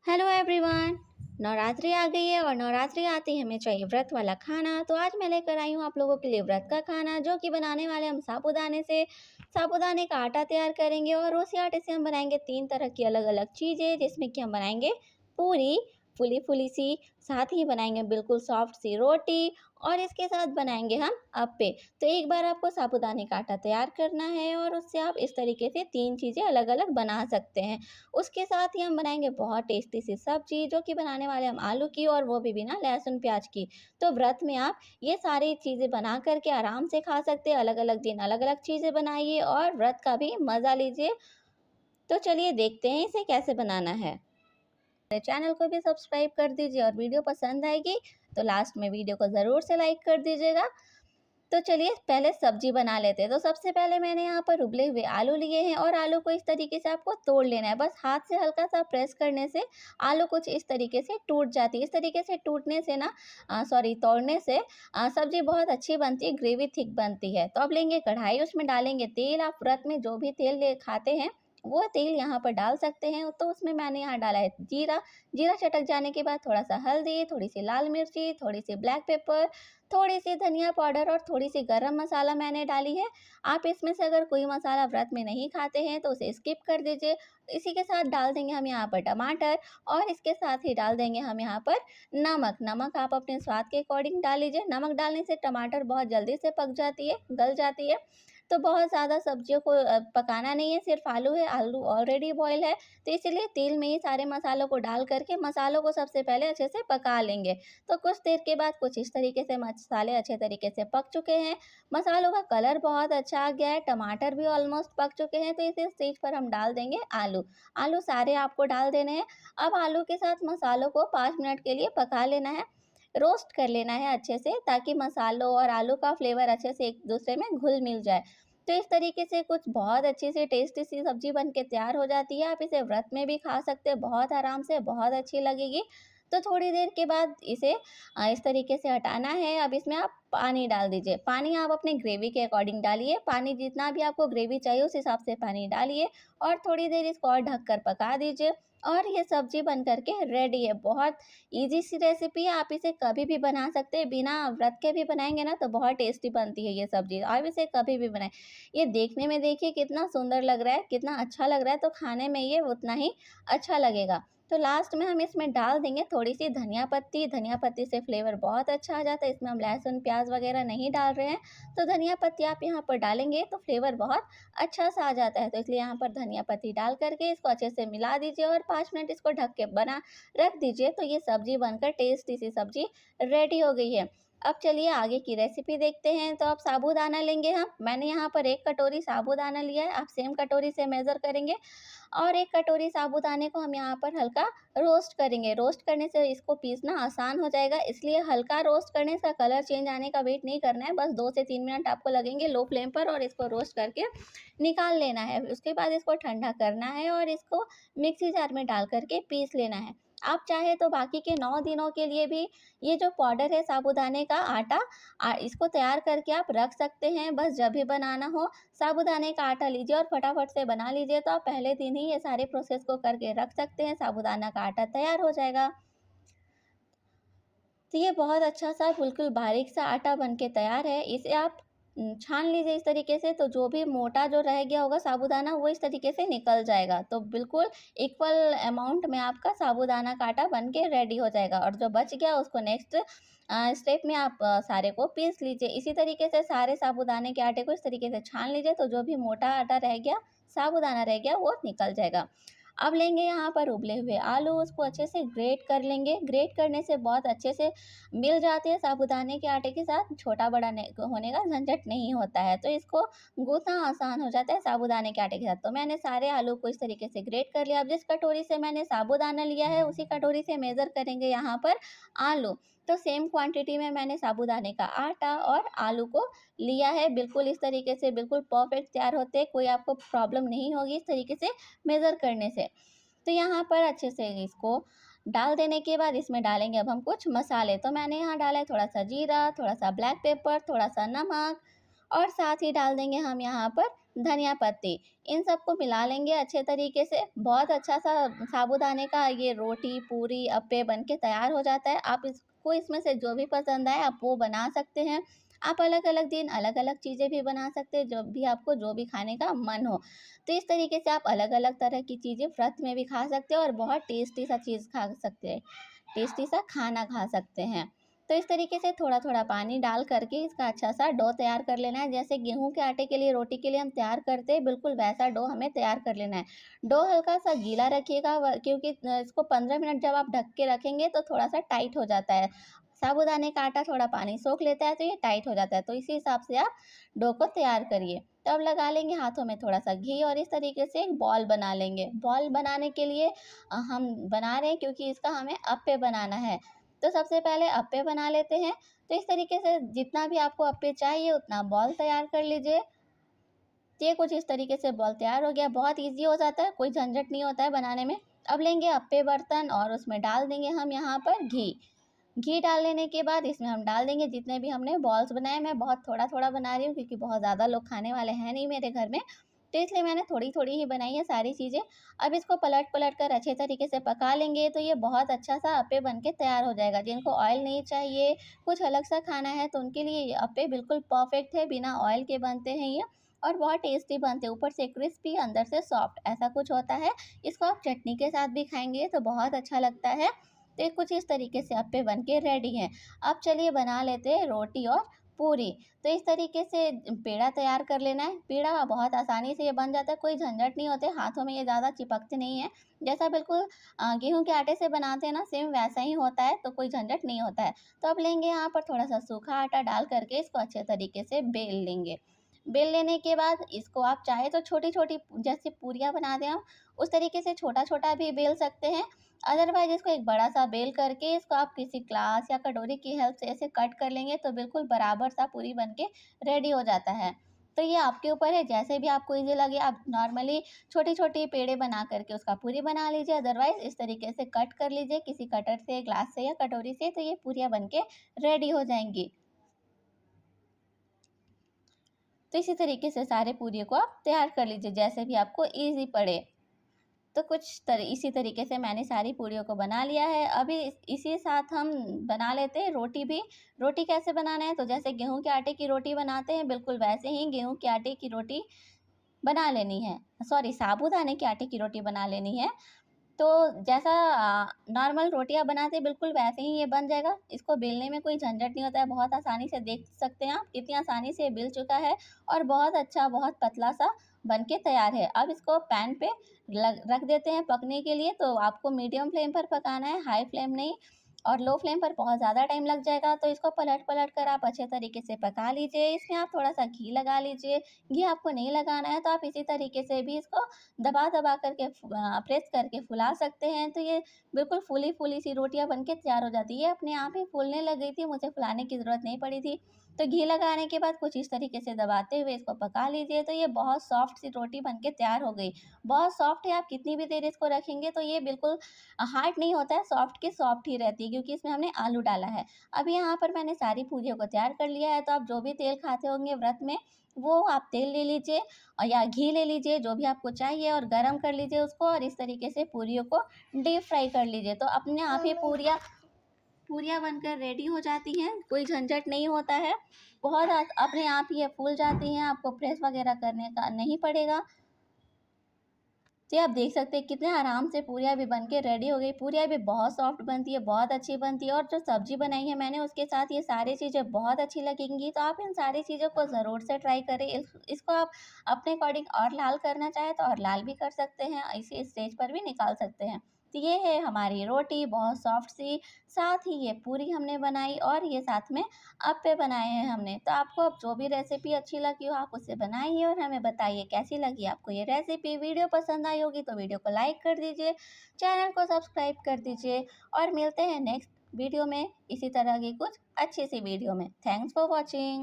Hello everyone. Navratri आ गई है और नवरात्रि आते ही हमें चाहिए व्रत वाला खाना। तो आज मैं लेकर आई हूँ आप लोगों के लिए व्रत का खाना, जो कि बनाने वाले हम साबूदाने से साबूदाने का आटा तैयार करेंगे और उसी आटे से हम बनाएंगे 3 तरह की अलग अलग चीज़ें, जिसमें कि हम बनाएंगे पूरी फुली फुली सी, साथ ही बनाएंगे बिल्कुल सॉफ्ट सी रोटी और इसके साथ बनाएंगे हम अप्पे। तो एक बार आपको साबूदाने का आटा तैयार करना है और उससे आप इस तरीके से 3 चीज़ें अलग अलग बना सकते हैं। उसके साथ ही हम बनाएंगे बहुत टेस्टी सी सब्जी, जो कि बनाने वाले हम आलू की, और वो भी बिना लहसुन प्याज की। तो व्रत में आप ये सारी चीज़ें बना करके आराम से खा सकते हैं। अलग अलग दिन अलग अलग चीज़ें बनाइए और व्रत का भी मज़ा लीजिए। तो चलिए देखते हैं इसे कैसे बनाना है। मेरे चैनल को भी सब्सक्राइब कर दीजिए और वीडियो पसंद आएगी तो लास्ट में वीडियो को ज़रूर से लाइक कर दीजिएगा। तो चलिए पहले सब्जी बना लेते हैं। तो सबसे पहले मैंने यहाँ पर उबले हुए आलू लिए हैं और आलू को इस तरीके से आपको तोड़ लेना है। बस हाथ से हल्का सा प्रेस करने से आलू कुछ इस तरीके से टूट जाती है। इस तरीके से टूटने से ना तोड़ने से सब्जी बहुत अच्छी बनती है, ग्रेवी थिक बनती है। तो अब लेंगे कढ़ाई, उसमें डालेंगे तेल। आप व्रत में जो भी तेल ले खाते हैं वो तेल यहाँ पर डाल सकते हैं। तो उसमें मैंने यहाँ डाला है जीरा। जीरा चटक जाने के बाद थोड़ा सा हल्दी, थोड़ी सी लाल मिर्ची, थोड़ी सी ब्लैक पेपर, थोड़ी सी धनिया पाउडर और थोड़ी सी गरम मसाला मैंने डाली है। आप इसमें से अगर कोई मसाला व्रत में नहीं खाते हैं तो उसे स्किप कर दीजिए। इसी के साथ डाल देंगे हम यहाँ पर टमाटर और इसके साथ ही डाल देंगे हम यहाँ पर नमक। नमक आप अपने स्वाद के अकॉर्डिंग डाल लीजिए। नमक डालने से टमाटर बहुत जल्दी से पक जाती है, गल जाती है। तो बहुत ज़्यादा सब्जियों को पकाना नहीं है, सिर्फ आलू है, आलू ऑलरेडी बॉयल है। तो इसीलिए तेल में ही सारे मसालों को डाल करके मसालों को सबसे पहले अच्छे से पका लेंगे। तो कुछ देर के बाद कुछ इस तरीके से मसाले अच्छे तरीके से पक चुके हैं। मसालों का कलर बहुत अच्छा आ गया है, टमाटर भी ऑलमोस्ट पक चुके हैं। तो इस स्टेज पर हम डाल देंगे आलू। आलू सारे आपको डाल देने हैं। अब आलू के साथ मसालों को 5 मिनट के लिए पका लेना है, रोस्ट कर लेना है अच्छे से, ताकि मसालों और आलू का फ्लेवर अच्छे से एक दूसरे में घुल मिल जाए। तो इस तरीके से कुछ बहुत अच्छी सी टेस्टी सी सब्जी बन के तैयार हो जाती है। आप इसे व्रत में भी खा सकते हैं बहुत आराम से, बहुत अच्छी लगेगी। तो थोड़ी देर के बाद इसे इस तरीके से हटाना है। अब इसमें आप पानी डाल दीजिए। पानी आप अपने ग्रेवी के अकॉर्डिंग डालिए। पानी जितना भी आपको ग्रेवी चाहिए उस हिसाब से पानी डालिए और थोड़ी देर इसको और ढककर पका दीजिए। और ये सब्जी बन करके रेडी है। बहुत ईज़ी सी रेसिपी है, आप इसे कभी भी बना सकते हैं। बिना व्रत के भी बनाएँगे ना तो बहुत टेस्टी बनती है ये सब्जी। आप इसे कभी भी बनाएँ। ये देखने में देखिए कितना सुंदर लग रहा है, कितना अच्छा लग रहा है, तो खाने में ये उतना ही अच्छा लगेगा। तो लास्ट में हम इसमें डाल देंगे थोड़ी-सी धनिया पत्ती। धनिया पत्ती से फ्लेवर बहुत अच्छा आ जाता है। इसमें हम लहसुन, प्याज़ वगैरह नहीं डाल रहे हैं, तो धनिया पत्ती आप यहाँ पर डालेंगे तो फ्लेवर बहुत अच्छा-सा आ जाता है। तो इसलिए यहाँ पर धनिया पत्ती डाल करके इसको अच्छे से मिला दीजिए और 5 मिनट इसको ढक के बना रख दीजिए। तो ये सब्ज़ी बनकर टेस्टी सी सब्ज़ी रेडी हो गई है। अब चलिए आगे की रेसिपी देखते हैं। तो अब साबूदाना लेंगे हम। मैंने यहाँ पर 1 कटोरी साबूदाना लिया है। आप सेम कटोरी से मेज़र करेंगे और 1 कटोरी साबूदाने को हम यहाँ पर हल्का रोस्ट करेंगे। रोस्ट करने से इसको पीसना आसान हो जाएगा, इसलिए हल्का रोस्ट करने से कलर चेंज आने का वेट नहीं करना है। बस 2 से 3 मिनट आपको लगेंगे लो फ्लेम पर और इसको रोस्ट करके निकाल लेना है। उसके बाद इसको ठंडा करना है और इसको मिक्सी जार में डाल करके पीस लेना है। आप चाहे तो बाकी के 9 दिनों के लिए भी ये जो पाउडर है साबूदाने का आटा, इसको तैयार करके आप रख सकते हैं। बस जब भी बनाना हो साबूदाने का आटा लीजिए और फटाफट से बना लीजिए। तो आप पहले दिन ही ये सारे प्रोसेस को करके रख सकते हैं, साबूदाना का आटा तैयार हो जाएगा। तो ये बहुत अच्छा सा बिल्कुल बारीक सा आटा बन के तैयार है। इसे आप छान लीजिए इस तरीके से, तो जो भी मोटा जो रह गया होगा साबूदाना वो इस तरीके से निकल जाएगा। तो बिल्कुल इक्वल अमाउंट में आपका साबूदाना का आटा बन के रेडी हो जाएगा और जो बच गया उसको नेक्स्ट स्टेप में आप सारे को पीस लीजिए। इसी तरीके से सारे साबूदाने के आटे को इस तरीके से छान लीजिए, तो जो भी मोटा आटा रह गया, साबूदाना रह गया, वो निकल जाएगा। अब लेंगे यहाँ पर उबले हुए आलू, उसको अच्छे से ग्रेट कर लेंगे। ग्रेट करने से बहुत अच्छे से मिल जाते हैं साबूदाने के आटे के साथ, छोटा-बड़ा होने का झंझट नहीं होता है। तो इसको गूँथना आसान हो जाता है साबूदाने के आटे के साथ। तो मैंने सारे आलू को इस तरीके से ग्रेट कर लिया। अब जिस कटोरी से मैंने साबूदाना लिया है उसी कटोरी से मेज़र करेंगे यहाँ पर आलू। तो सेम क्वांटिटी में मैंने साबूदाने का आटा और आलू को लिया है। बिल्कुल इस तरीके से बिल्कुल परफेक्ट तैयार होते हैं, कोई आपको प्रॉब्लम नहीं होगी इस तरीके से मेज़र करने से। तो यहाँ पर अच्छे से इसको डाल देने के बाद इसमें डालेंगे अब हम कुछ मसाले। तो मैंने यहाँ डाला है थोड़ा-सा जीरा, थोड़ा-सा ब्लैक पेपर, थोड़ा-सा नमक और साथ ही डाल देंगे हम यहाँ पर धनिया पत्ती। इन सबको मिला लेंगे अच्छे तरीके से। बहुत अच्छा सा साबूदाने का ये रोटी, पूरी, अप्पे बन के तैयार हो जाता है। आप इसको इसमें से जो भी पसंद आए आप वो बना सकते हैं। आप अलग-अलग दिन अलग-अलग चीज़ें भी बना सकते हैं, जब भी आपको जो भी खाने का मन हो। तो इस तरीके से आप अलग-अलग तरह की चीज़ें व्रत में भी खा सकते हैं और बहुत टेस्टी सा चीज़ खा सकते हैं, टेस्टी सा खाना खा सकते हैं। तो इस तरीके से थोड़ा-थोड़ा पानी डाल करके इसका अच्छा सा डो तैयार कर लेना है। जैसे गेहूँ के आटे के लिए, रोटी के लिए हम तैयार करते हैं, बिल्कुल वैसा डो हमें तैयार कर लेना है। डो हल्का-सा गीला रखिएगा क्योंकि इसको 15 मिनट जब आप ढक के रखेंगे तो थोड़ा-सा टाइट हो जाता है। साबूदाने का आटा थोड़ा पानी सोख लेता है तो ये टाइट हो जाता है, तो इसी हिसाब से आप डो को तैयार करिए। तब लगा लेंगे हाथों में थोड़ा-सा घी और इस तरीके से एक बॉल बना लेंगे। बॉल बनाने के लिए हम बना रहे हैं क्योंकि इसका हमें अप्पे बनाना है। तो सबसे पहले अप्पे बना लेते हैं। तो इस तरीके से जितना भी आपको अप्पे चाहिए उतना बॉल तैयार कर लीजिए। ये कुछ इस तरीके से बॉल तैयार हो गया। बहुत ईज़ी हो जाता है, कोई झंझट नहीं होता है बनाने में। अब लेंगे अप्पे बर्तन और उसमें डाल देंगे हम यहाँ पर घी। घी डाल लेने के बाद इसमें हम डाल देंगे जितने भी हमने बॉल्स बनाए। मैं बहुत थोड़ा-थोड़ा बना रही हूँ क्योंकि बहुत ज़्यादा लोग खाने वाले हैं नहीं मेरे घर में, तो इसलिए मैंने थोड़ी-थोड़ी ही बनाई है सारी चीज़ें। अब इसको पलट-पलट कर अच्छे तरीके से पका लेंगे तो ये बहुत अच्छा-सा अप्पे बन के तैयार हो जाएगा। जिनको ऑयल नहीं चाहिए, कुछ अलग सा खाना है तो उनके लिए ये अप्पे बिल्कुल परफेक्ट है, बिना ऑयल के बनते हैं ये और बहुत टेस्टी बनते हैं। ऊपर से क्रिस्पी, अंदर से सॉफ्ट ऐसा कुछ होता है। इसको आप चटनी के साथ भी खाएँगे तो बहुत अच्छा लगता है। तो ये कुछ इस तरीके से अप्पे बन के रेडी हैं। अब चलिए बना लेते हैं रोटी और पूरी। तो इस तरीके से पेड़ा तैयार कर लेना है। पेड़ा बहुत आसानी से ये बन जाता है, कोई झंझट नहीं होते, हाथों में ये ज़्यादा चिपकते नहीं हैं। जैसा बिल्कुल गेहूँ के आटे से बनाते हैं ना, सेम वैसा ही होता है, तो कोई झंझट नहीं होता है। तो अब लेंगे यहाँ पर थोड़ा-सा सूखा आटा डाल कर के इसको अच्छे तरीके से बेल लेंगे। बेल लेने के बाद इसको आप चाहे तो छोटी-छोटी जैसे पूरियाँ बनाते हैं हम, उस तरीके से छोटा-छोटा भी बेल सकते हैं। अदरवाइज़ इसको एक बड़ा-सा बेल करके इसको आप किसी ग्लास या कटोरी की हेल्प से ऐसे कट कर लेंगे तो बिल्कुल बराबर-सा पूरी बन के रेडी हो जाता है। तो ये आपके ऊपर है, जैसे भी आपको ईज़ी लगे आप नॉर्मली छोटी-छोटी पेड़े बना करके उसका पूरी बना लीजिए, अदरवाइज़ इस तरीके से कट कर लीजिए किसी कटर से, ग्लास से या कटोरी से, तो ये पूरियाँ बन के रेडी हो जाएँगी। तो इसी तरीके से सारे पूरियों को आप तैयार कर लीजिए, जैसे भी आपको ईज़ी पड़े। तो इसी तरीके से मैंने सारी पूरियों को बना लिया है। अभी इसी साथ हम बना लेते हैं रोटी भी। रोटी कैसे बनाना है, तो जैसे गेहूँ के आटे की रोटी बनाते हैं बिल्कुल वैसे ही गेहूँ के आटे की रोटी बना लेनी है। सॉरी, साबूदाने के आटे की रोटी बना लेनी है। तो जैसा नॉर्मल रोटियाँ बनाते हैं बिल्कुल वैसे ही ये बन जाएगा। इसको बेलने में कोई झंझट नहीं होता है, बहुत आसानी से देख सकते हैं आप कितनी आसानी से ये बिल चुका है और बहुत अच्छा, बहुत पतला-सा बन के तैयार है। अब इसको पैन पे लग रख देते हैं पकने के लिए, तो आपको मीडियम फ्लेम पर पकाना है, हाई फ्लेम नहीं, और लो फ्लेम पर बहुत ज़्यादा टाइम लग जाएगा। तो इसको पलट-पलट कर आप अच्छे तरीके से पका लीजिए। इसमें आप थोड़ा-सा घी लगा लीजिए। घी आपको नहीं लगाना है तो आप इसी तरीके से भी इसको दबा-दबा करके प्रेस करके फुला सकते हैं, तो ये बिल्कुल फूली-फूली सी रोटियाँ बन के तैयार हो जाती है। ये अपने आप ही फूलने लग गई थी, मुझे फुलाने की ज़रूरत नहीं पड़ी थी। तो घी लगाने के बाद कुछ इस तरीके से दबाते हुए इसको पका लीजिए, तो ये बहुत सॉफ्ट सी रोटी बन के तैयार हो गई। बहुत सॉफ्ट है, आप कितनी भी देर इसको रखेंगे तो ये बिल्कुल हार्ड नहीं होता है, सॉफ्ट की सॉफ्ट ही रहती है क्योंकि इसमें हमने आलू डाला है। अब यहाँ पर मैंने सारी पूरियों को तैयार कर लिया है, तो आप जो भी तेल खाते होंगे व्रत में, वो आप तेल ले लीजिए और या घी ले लीजिए, जो भी आपको चाहिए, और गरम कर लीजिए उसको और इस तरीके से पूरियों को डीप फ्राई कर लीजिए। तो अपने आप ही पूरियाँ पूरियाँ बनकर रेडी हो जाती हैं, कोई झंझट नहीं होता है। बहुत अपने आप ही ये फूल जाती हैं, आपको प्रेस वगैरह करने का नहीं पड़ेगा। जी, आप देख सकते हैं कितने आराम से पूरियाँ भी बन के रेडी हो गई। पूरियाँ भी बहुत सॉफ्ट बनती है, बहुत अच्छी बनती है, और जो सब्ज़ी बनाई है मैंने उसके साथ ये सारी चीज़ें बहुत अच्छी लगेंगी। तो आप इन सारी चीज़ों को ज़रूर से ट्राई करें। इसको आप अपने अकॉर्डिंग और लाल करना चाहें तो और लाल भी कर सकते हैं, इसी स्टेज पर भी निकाल सकते हैं। तो ये है हमारी रोटी बहुत सॉफ्ट सी, साथ ही ये पूरी हमने बनाई और ये साथ में अप्पे बनाए हैं हमने। तो आपको अब जो भी रेसिपी अच्छी लगी हो आप उसे बनाइए और हमें बताइए कैसी लगी आपको ये रेसिपी। वीडियो पसंद आई होगी तो वीडियो को लाइक कर दीजिए, चैनल को सब्सक्राइब कर दीजिए, और मिलते हैं नेक्स्ट वीडियो में इसी तरह की कुछ अच्छी सी वीडियो में। Thanks for watching.